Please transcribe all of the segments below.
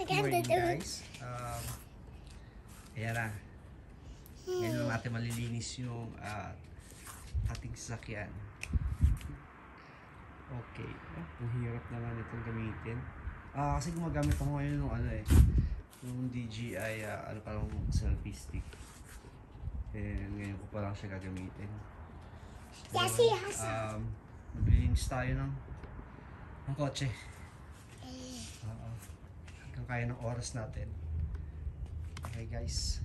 Morning guys. Ayan na. Ngayon lang natin malilinis yung ating sasakyan. Okay. Ang hirap naman itong gamitin. Kasi gumagamit ako ngayon ng yung DJI parang selfie stick. And ngayon ko pa lang siya gagamitin. Maglilinis tayo ng kotse. Hanggang kaya ng oras natin. Okay guys.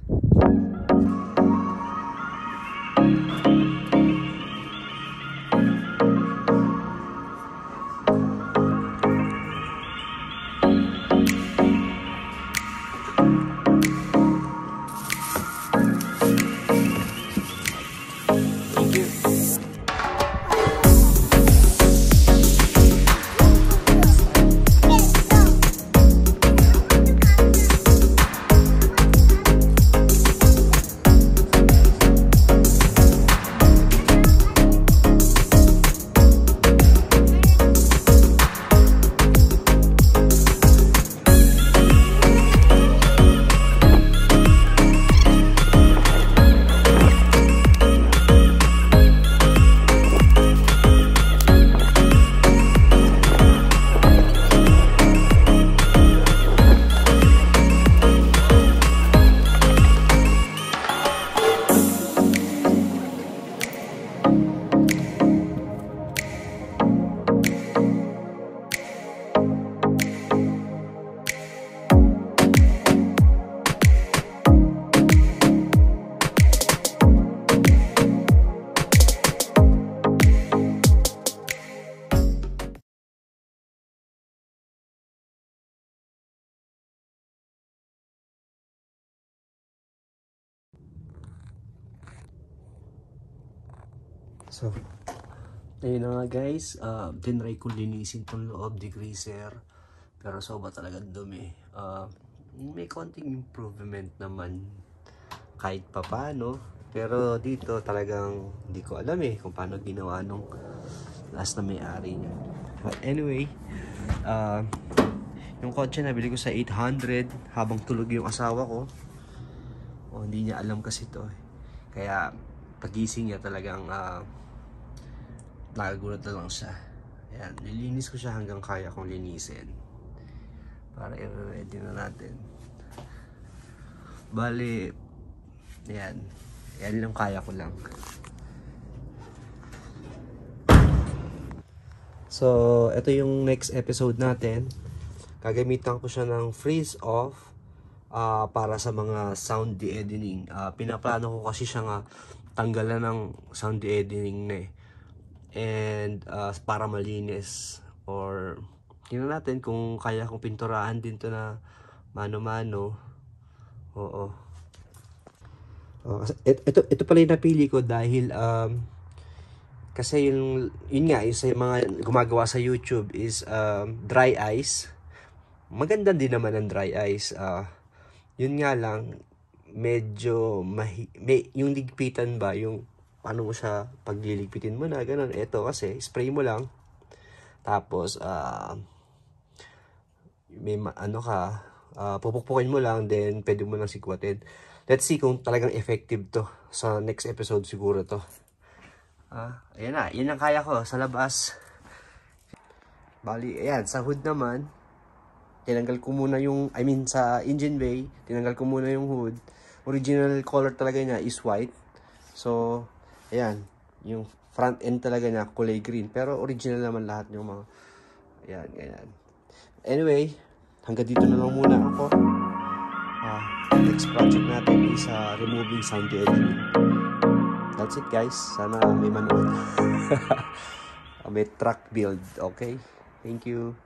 So, ayun na nga guys, tinry ko linisin tong loob degreaser, pero soba talaga dumi. May konting improvement naman kahit pa paano, pero dito talagang hindi ko alam kung paano ginawa nung last na may-ari niya. But anyway, yung kotse nabili ko sa 800 habang tulog yung asawa ko. Hindi niya alam kasi to kaya pagising niya talagang nakagulat na lang siya. Ayan, nilinis ko siya hanggang kaya kong linisin para i-ready na natin. Bali, yan lang kaya ko lang. So, ito yung next episode natin. Gagamitan ko siya ng freeze off para sa mga sound de-editing. Pinaplano ko kasi siya nga tanggalan ng sound de-editing na and para malinis, or tingnan natin kung kaya kong pinturahan din to na mano-mano. Ito pala yung napili ko dahil kasi yun nga yung sa mga gumagawa sa YouTube is dry ice. Maganda din naman ang dry ice. Yun nga lang medyo yung ligpitan ba, yung paano mo siya pagliligpitin mo na ganun. Ito kasi spray mo lang, tapos may pupukpukin mo lang, then pwede mo lang sikwatin. Let's see kung talagang effective to sa next episode siguro to. Ayan na, yun ang kaya ko sa labas. Bali, ayan, sa hood naman tinanggal ko muna yung, sa engine bay, tinanggal ko muna yung hood. Original color talaga niya is white. So, ayan, yung front end talaga niya kulay green. Pero original naman lahat yung mga, ayan, ganyan. Anyway, hanggang dito na lang muna ako. Next project natin is removing sound de-editing. That's it guys. Sana may manood. May truck build, okay? Thank you.